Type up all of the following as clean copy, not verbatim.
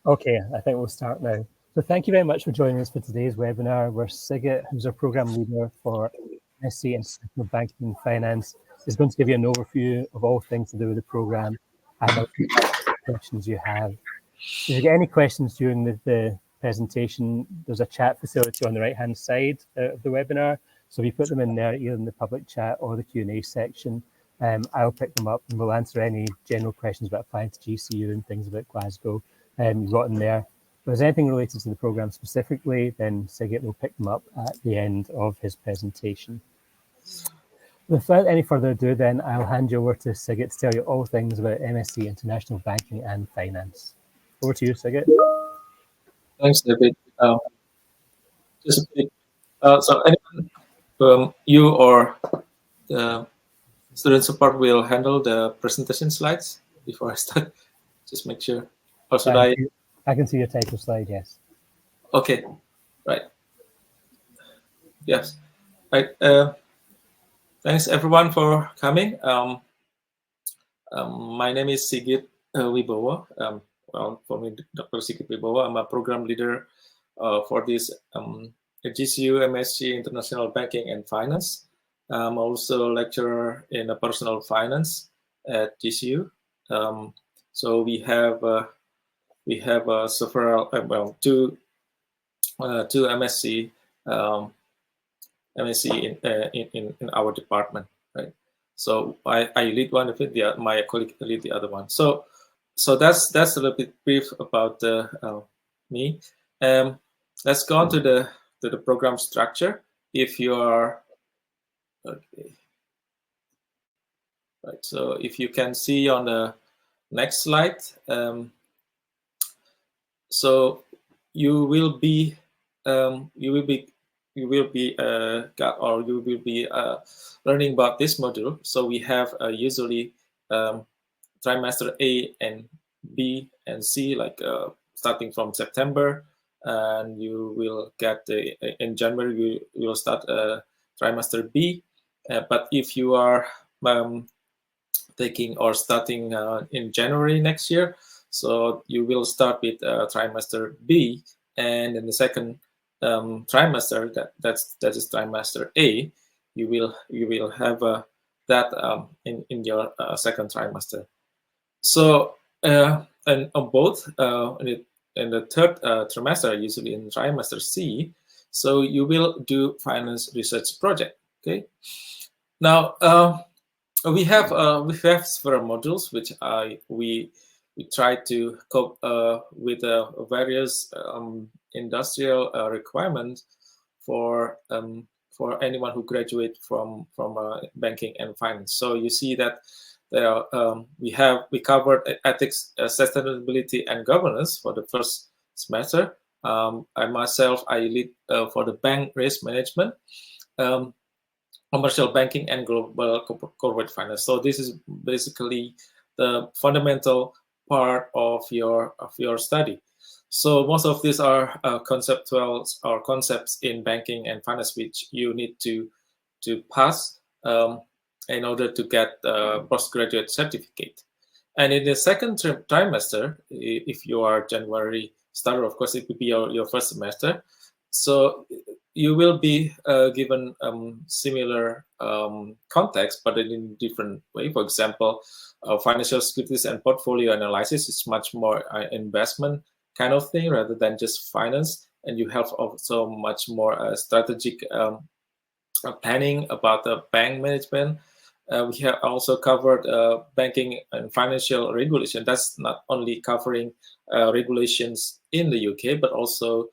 Okay, I think we'll start now. So thank you very much for joining us for today's webinar, where Sigit, who's our program leader for MSc International Banking and Finance, is going to give you an overview of all things to do with the program and answer questions you have. If you get any questions during the presentation, there's a chat facility on the right-hand side of the webinar. So if you put them in there, either in the public chat or the Q&A section, I'll pick them up and we'll answer any general questions about applying to GCU and things about Glasgow you've got in there. If there's anything related to the program specifically, then Sigit will pick them up at the end of his presentation. Without any further ado, then I'll hand you over to Sigit to tell you all things about MSc International Banking and Finance. Over to you, Sigit. Thanks, David. Just a bit. So anyone, you or the student support will handle the presentation slides before I start. Just make sure. Or should I can see your title slide, yes. Okay, right. Yes, right. Thanks everyone for coming. My name is Sigit Wibowo. Well, for me, Dr. Sigit Wibowo. I'm a program leader for this GCU MSc International Banking and Finance. I'm also a lecturer in personal finance at GCU. So we have several, two MSc in our department, right? So I lead one of it. My colleague lead the other one. So that's a little bit brief about me. Let's go on to the program structure. If you are okay, right. So if you can see on the next slide, so you will be learning about this module. So we have usually trimester A and B and C, like starting from September, and you will get in January you will start trimester B. But if you are taking or starting in January next year, so you will start with trimester B, and in the second trimester, that is trimester A, you will have that in your second trimester. So and on both in the third trimester, usually in trimester C, so you will do finance research project. Okay. Now we have several modules which we try to cope with various industrial requirements for anyone who graduates from banking and finance. So you see that there we covered ethics, sustainability, and governance for the first semester. I lead for the bank risk management, commercial banking, and global corporate finance. So this is basically the fundamental part of your study. So most of these are conceptual or concepts in banking and finance which you need to pass in order to get a postgraduate certificate. And in the second trimester, if you are January starter, of course, it will be your first semester. So you will be given similar context, but in a different way. For example, financial securities and portfolio analysis is much more investment kind of thing rather than just finance. And you have also much more strategic planning about the bank management. We have also covered banking and financial regulation. That's not only covering regulations in the UK, but also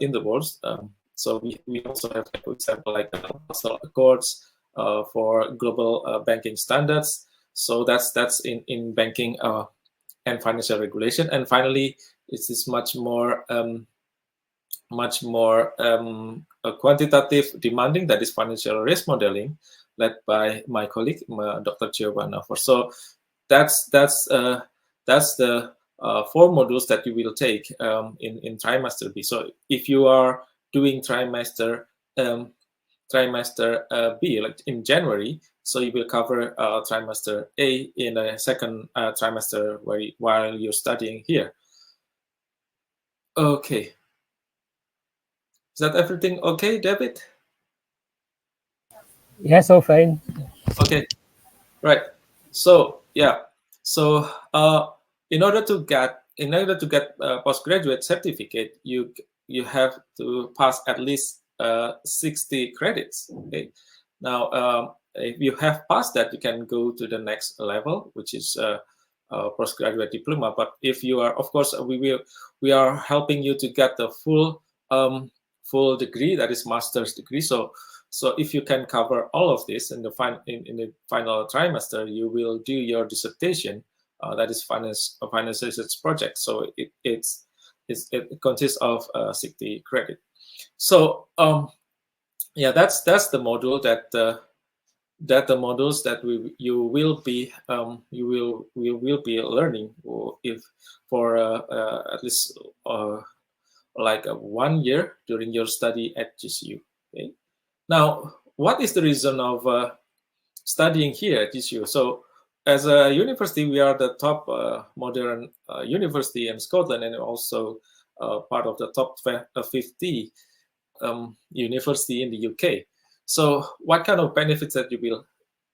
in the world. So we also have, for example, like Basel Accords for global banking standards. So that's in banking and financial regulation. And finally, it is much more quantitative demanding, that is financial risk modeling, led by my colleague, Dr. Giovanna. So that's the 4 modules that you will take in trimester B. So if you are doing trimester B, like in January, so you will cover trimester A in the second trimester while you're studying here. Okay. Is that everything okay, David? Yes, all fine. Okay, right. So yeah, so in order to get a postgraduate certificate, you have to pass at least 60 credits. Okay, now if you have passed that, you can go to the next level, which is postgraduate diploma. But if you are, of course, we are helping you to get the full degree, that is master's degree. So if you can cover all of this in the final trimester, you will do your dissertation. That is finance research project. So it consists of 60 credit. So yeah, that's the module that the modules that you will be be learning, if for at least like 1 year during your study at GCU. Okay. Now, what is the reason of studying here at GCU? So, as a university, we are the top modern university in Scotland, and also part of the top 50 university in the UK. So, what kind of benefits that you will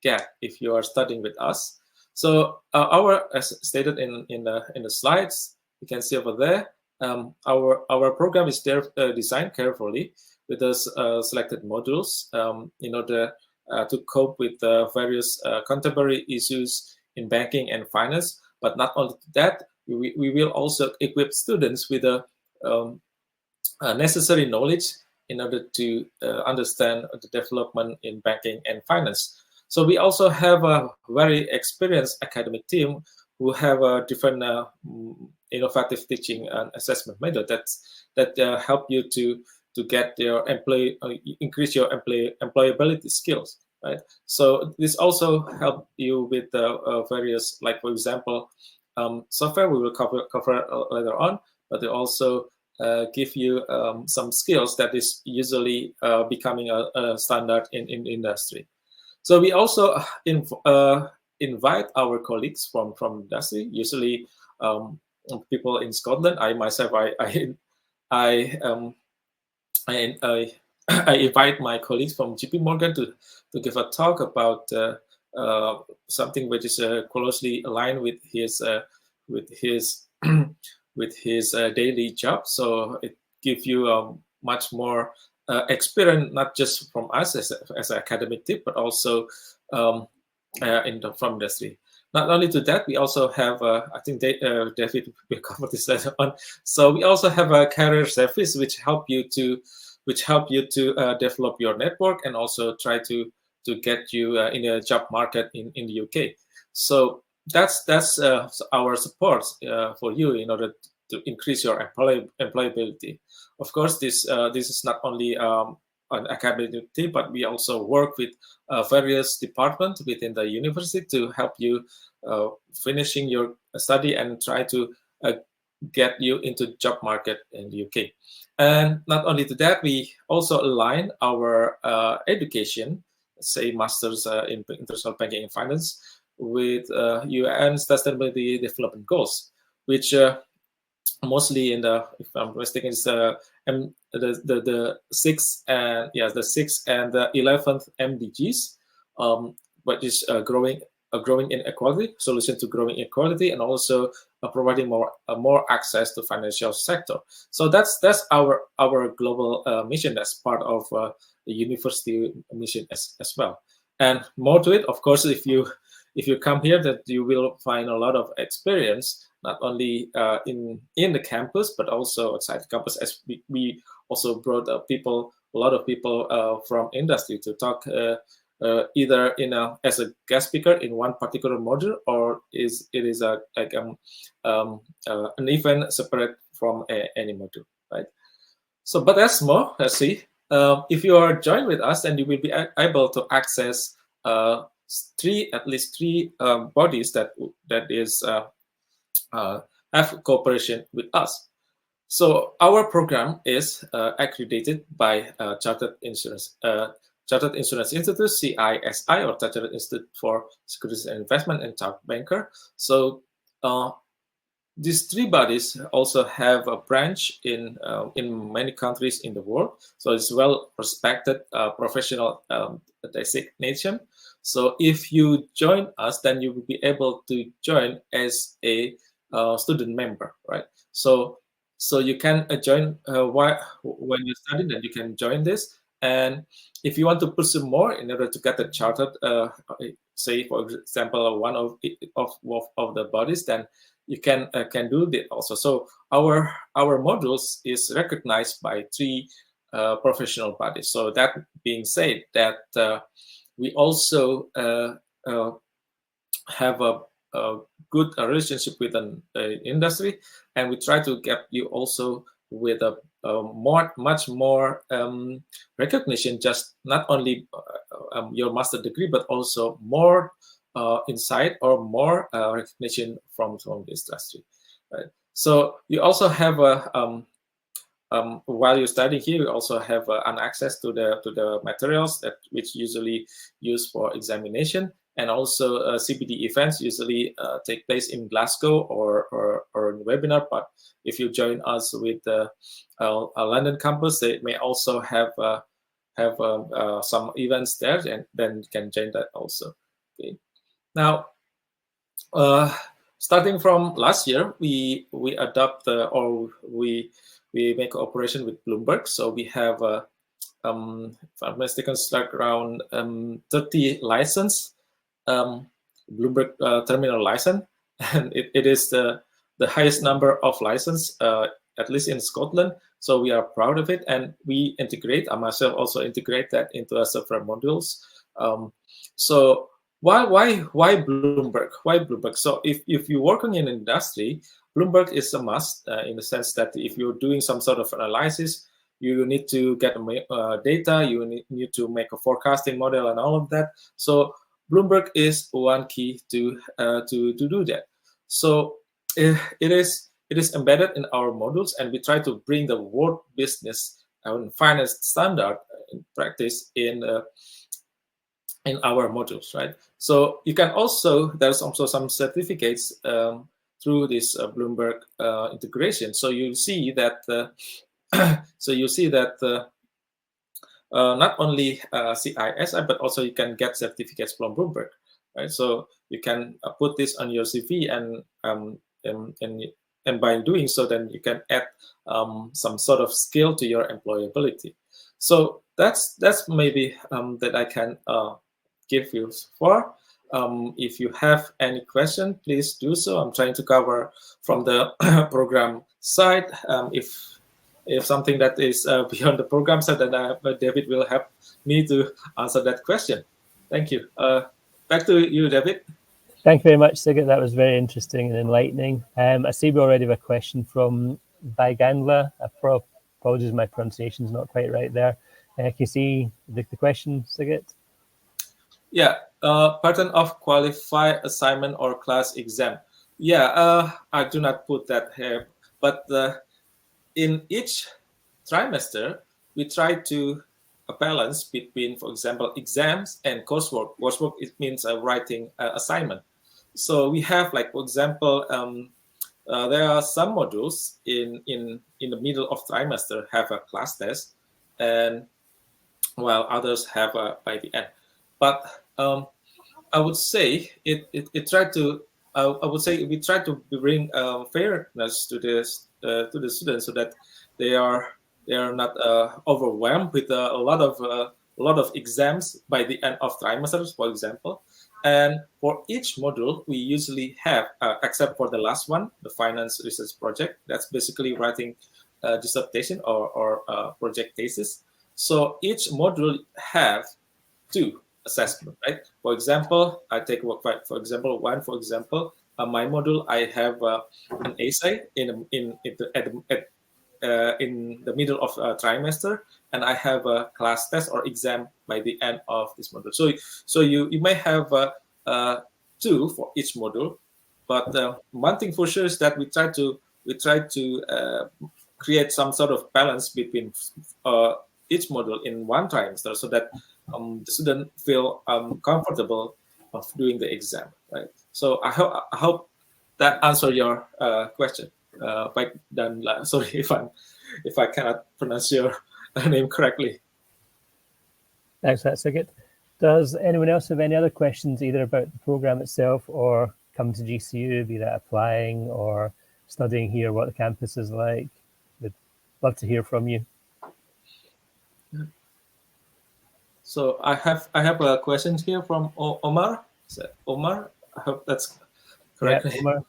get if you are studying with us? So, as stated in the slides, you can see over there, our program is designed carefully with those selected modules in order to cope with various contemporary issues in banking and finance. But not only that, we will also equip students with a necessary knowledge in order to understand the development in banking and finance. So we also have a very experienced academic team who have a different innovative teaching and assessment method that help you to get your increase your employability skills, right? So this also help you with various, like for example, software we will cover later on, but they also give you some skills that is usually becoming a standard in industry. So we also invite our colleagues from industry, usually people in Scotland. I myself, I, um, I I invite my colleagues from JP Morgan to give a talk about something which is closely aligned with his with his daily job. So it gives you much more experience, not just from us as an academic tip, but also from industry. Not only to that, we also have, I think David will cover this later on. So we also have a career service which help you to develop your network and also try to get you in a job market in the UK. So that's our support for you in order to increase your employability. Of course, this is not only an academic team, but we also work with various departments within the university to help you finishing your study and try to get you into job market in the UK. And not only to that, we also align our education, say masters in international banking and finance, with UN Sustainability Development Goals, which mostly in the, if I'm mistaken, is the sixth and the 11th MDGs, but is growing inequality, solution to growing inequality, and also providing more access to financial sector. So that's our global mission as part of the university mission as well. And more to it, of course, if you come here, that you will find a lot of experience, not only in the campus, but also outside the campus, as we also brought a lot of people from industry to talk either as a guest speaker in one particular module, or it is an event separate from any module, right? So, but that's more. Let's see. If you are joined with us, then you will be able to access at least three bodies that is have cooperation with us. So our program is accredited by Chartered Insurance Institute, CISI, or Chartered Institute for Securities and Investment, and Chartered Banker. So these three bodies also have a branch in many countries in the world. So it's well respected professional designation. So if you join us, then you will be able to join as a student member, right? So you can join when you study, then you can join this. And if you want to pursue more in order to get a chartered, say for example, one of the bodies, then you can do that also. So our modules is recognized by three professional bodies. So that being said, that we also have a good relationship with an industry, and we try to get you also with a much more recognition, just not only your master degree, but also more insight or more recognition from the industry. Right? So you also have a while you're studying here, you also have an access to the materials that which usually used for examination, and also CPD events usually take place in Glasgow or in webinar. But if you join us with a London campus, they may also have some events there, and then you can join that also. Okay. Now, starting from last year, we adopt or we make cooperation with Bloomberg. So we have, if I'm not mistaken, like around 30 license, Bloomberg terminal license, and it is the highest number of license, at least in Scotland. So we are proud of it, and we integrate. I myself also integrate that into our several modules. So why Bloomberg? Why Bloomberg? So if you're working in industry, Bloomberg is a must in the sense that if you're doing some sort of analysis, you need to get data, you need to make a forecasting model and all of that. So Bloomberg is one key to do that. So it is embedded in our modules, and we try to bring the world business and finance standard in practice in our modules, right? So you can also, there's also some certificates through this Bloomberg integration. So you see that not only CISI, but also you can get certificates from Bloomberg, right? So you can put this on your CV, and by doing so, then you can add some sort of skill to your employability. So that's maybe that I can give you for. If you have any question, please do so. I'm trying to cover from the program side. If something that is beyond the program side, then David will help me to answer that question. Thank you. Back to you, David. Thank you very much, Sigit. That was very interesting and enlightening. I see we already have a question from Baigandla. Apologies, my pronunciation is not quite right there. Can you see the question, Sigit? Yeah, pattern of qualified assignment or class exam. Yeah, I do not put that here, but in each trimester, we try to balance between, for example, exams and coursework. Coursework, it means writing assignment. So we have, like, for example, there are some modules in the middle of trimester have a class test, and while others have by the end. But I would say it tried to. I would say we try to bring fairness to the students so that they are not overwhelmed with a lot of exams by the end of trimesters, for example. And for each module, we usually have, except for the last one, the finance research project. That's basically writing dissertation or project thesis. So each module have two assessment, right? For example, I take for example my module, I have an essay in the middle of a trimester, and I have a class test or exam by the end of this module. So you may have two for each module, but one thing for sure is that we try to create some sort of balance between each module in one trimester, so that the student feel comfortable of doing the exam, right? So I hope that answer your question. Sorry if I cannot pronounce your name correctly. Thanks for that, Sigit. Does anyone else have any other questions, either about the program itself or come to GCU, be that applying or studying here, what the campus is like? We'd love to hear from you. So I have a question here from Omar. Omar, I hope that's correct. Yeah, Omar.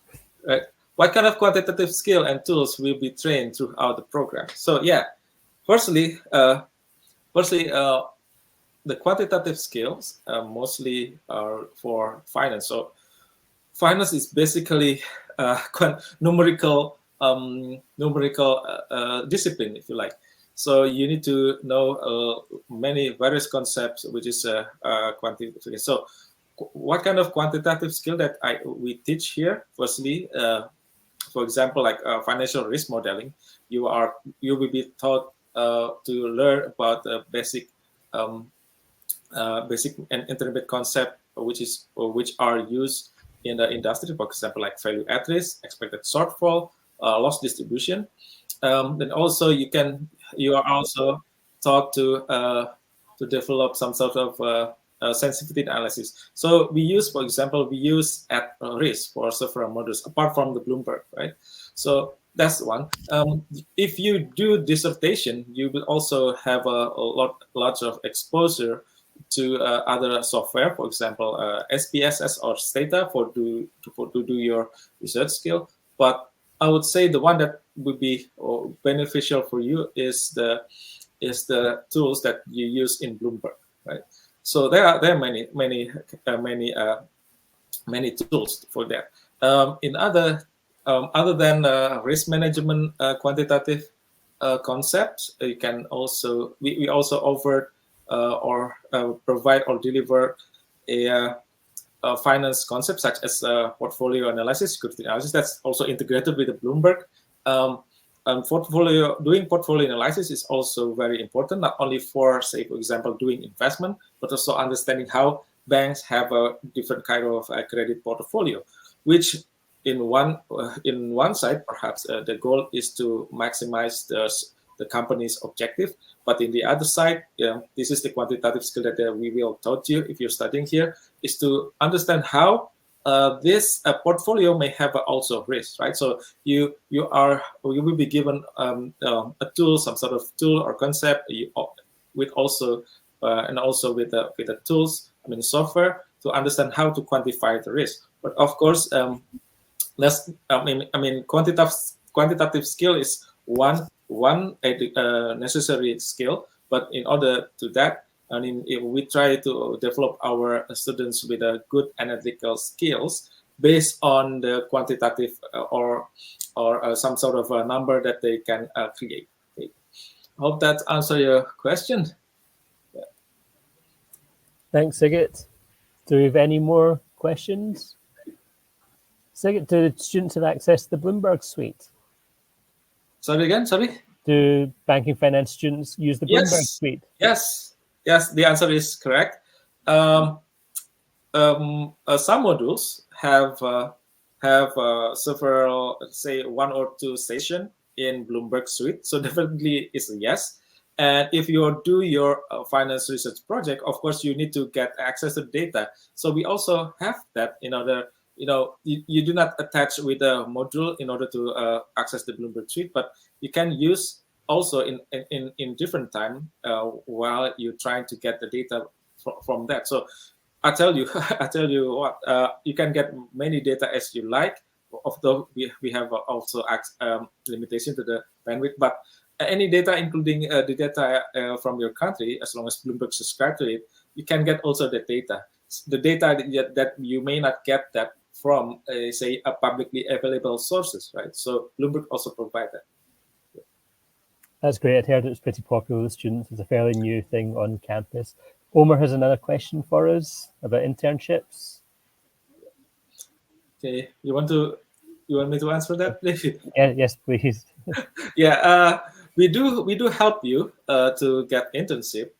Right. What kind of quantitative skill and tools will be trained throughout the program? So yeah, firstly, the quantitative skills mostly are for finance. So finance is basically numerical discipline, if you like. So you need to know many various concepts, which is quantitative. So what kind of quantitative skill that we teach here? Firstly, for example, like financial risk modeling, you will be taught to learn about the basic and intermediate concept, which are used in the industry, for example, like value at risk, expected shortfall, loss distribution. Then also you are also taught to develop some sort of sensitivity analysis. So for example, we use at risk for several modules apart from the Bloomberg, right? So that's one. If you do dissertation, you will also have lots of exposure to other software, for example, SPSS or Stata to do your research skill. But I would say the one that would be beneficial for you is the tools that you use in Bloomberg, right? So there are many tools for that. In other than risk management quantitative concepts, you can also we also offer or provide or deliver a finance concept such as portfolio analysis, security analysis. That's also integrated with the Bloomberg. Doing portfolio analysis is also very important, not only for, say, for example, doing investment, but also understanding how banks have a different kind of credit portfolio, which in one side, perhaps the goal is to maximize the company's objective. But in the other side, this is the quantitative skill that we will taught you if you're studying here, is to understand how this portfolio may have also risk, right? So you will be given a tool, some sort of tool or concept, with also with the tools, software, to understand how to quantify the risk. But of course, quantitative skill is one necessary skill, but in order to that, if we try to develop our students with a good analytical skills based on the quantitative or some sort of a number that they can create. Okay. Hope that answers your question. Yeah. Thanks, Sigit. Do we have any more questions? Sigit, do students have access to the Bloomberg suite? Sorry again, sorry? Do banking finance students use the Bloomberg suite? Yes, the answer is correct. Some modules have several, say, one or two sessions in Bloomberg suite. So definitely it's a yes. And if you do your finance research project, of course, you need to get access to data. So we also have that in order, you do not attach with a module in order to access the Bloomberg suite, but you can use also in different time while you're trying to get the data from that. So I tell you what, you can get many data as you like. Although we have also limitation to the bandwidth, but any data, including the data from your country, as long as Bloomberg subscribe to it, you can get also the data. The data that you may not get that from, say, a publicly available sources, right? So Bloomberg also provide that. That's great. I'd heard it was pretty popular with students. It's a fairly new thing on campus. Omar has another question for us about internships. Okay, you want me to answer that, please? Yeah, yes, please. Yeah, we do help you to get internship.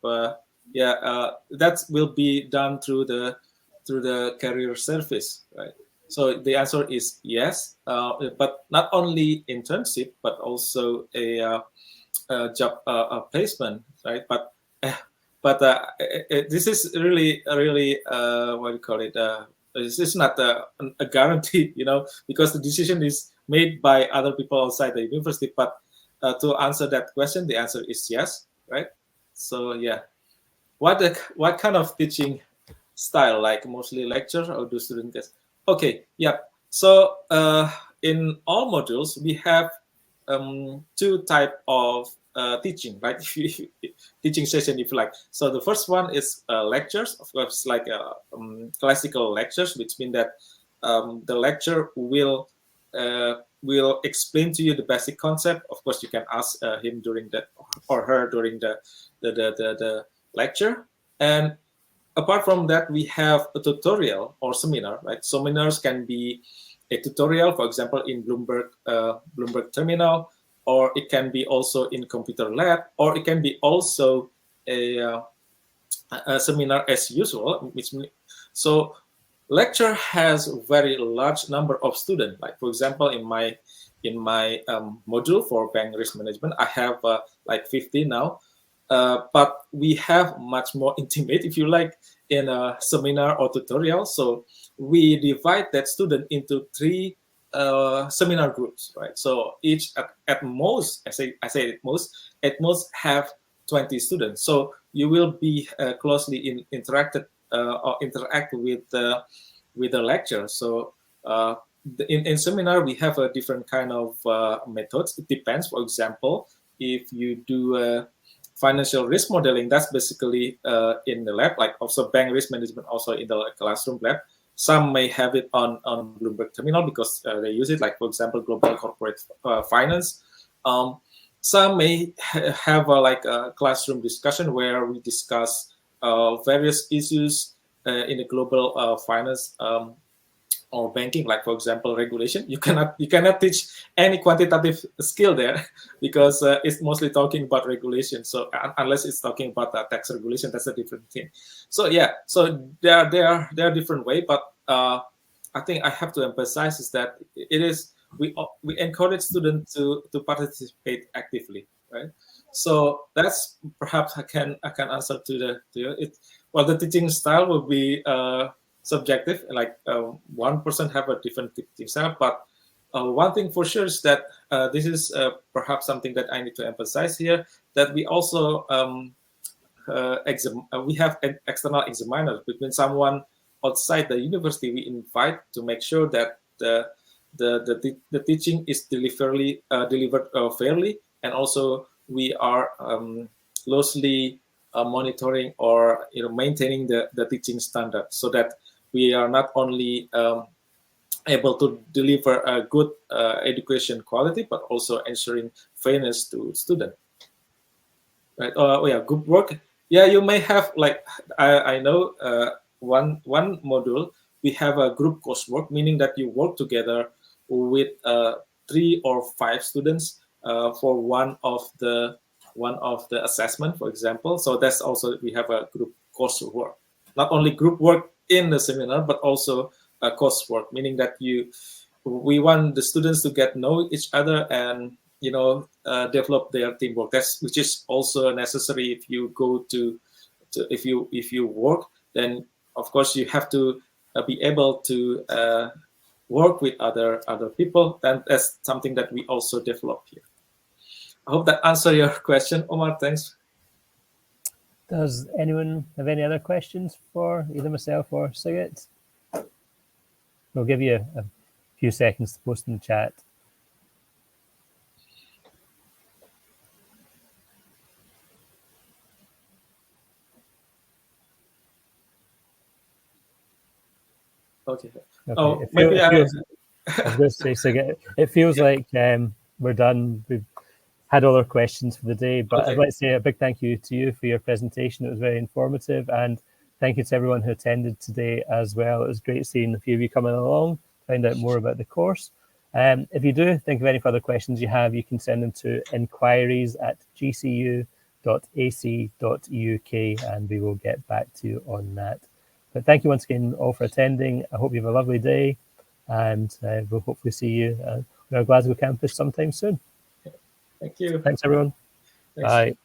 That will be done through the career service, right? So the answer is yes, but not only internship, but also a job placement, right? But this is really what do you call it? This is not a guarantee, because the decision is made by other people outside the university. But to answer that question, the answer is yes, right? So yeah, what kind of teaching style, like mostly lecture or do student test? Okay, yeah. So in all modules we have two type of teaching, right? Teaching session, if you like. So the first one is lectures, of course, like classical lectures, which mean that the lecture will explain to you the basic concept. Of course, you can ask him during the or her during the lecture. And apart from that, we have a tutorial or seminar, right? Seminars can be a tutorial, for example, in Bloomberg Terminal, or it can be also in computer lab, or it can be also a seminar as usual. So lecture has a very large number of students. Like for example, in my module for bank risk management, I have like 50 now. But we have much more intimate, if you like, in a seminar or tutorial. So we divide that student into three seminar groups, right? So each at most, I say at most have 20 students. So you will be closely interacted or interact with the lecture. So in seminar we have a different kind of methods. It depends. For example, if you do financial risk modeling, that's basically in the lab, like also bank risk management, also in the classroom lab. Some may have it on Bloomberg Terminal because they use it, like for example, global corporate finance. Some may have like a classroom discussion where we discuss various issues in the global finance or banking, like for example regulation. You cannot teach any quantitative skill there because it's mostly talking about regulation. So unless it's talking about tax regulation, that's a different thing. So yeah, so there are different way, but I think I have to emphasize is that it is we encourage students to participate actively, right? So that's perhaps I can answer to it. Well, the teaching style will be subjective. Like one person have a different teaching style, but one thing for sure is that this is perhaps something that I need to emphasize here, that we also we have an external examiners between someone outside the university. We invite to make sure that the teaching is delivered fairly, and also we are closely monitoring or maintaining the teaching standard, so that we are not only able to deliver a good education quality, but also ensuring fairness to students. Right? Oh yeah, group work. Yeah, you may have like I know one module we have a group coursework, meaning that you work together with 3 or 5 students for one of the assessment, for example. So that's also we have a group coursework. Not only group work in the seminar, but also coursework, meaning that we want the students to get know each other and develop their teamwork. Which is also necessary if you go to if you work. Then of course you have to be able to work with other people, and that's something that we also develop here. I hope that answers your question, Omar. Thanks. Does anyone have any other questions for either myself or Sigit? We'll give you a few seconds to post in the chat. Okay. Maybe I was going to say, Sigit, it feels like we're done. We've had all our questions for the day, but okay. I'd like to say a big thank you to you for your presentation. It was very informative, and thank you to everyone who attended today as well. It was great seeing a few of you coming along, find out more about the course. If you do think of any further questions you have, you can send them to inquiries@gcu.ac.uk and we will get back to you on that. But thank you once again all for attending. I hope you have a lovely day, and we'll hopefully see you on our Glasgow campus sometime soon. Thank you. Thanks, everyone. Thanks. Bye.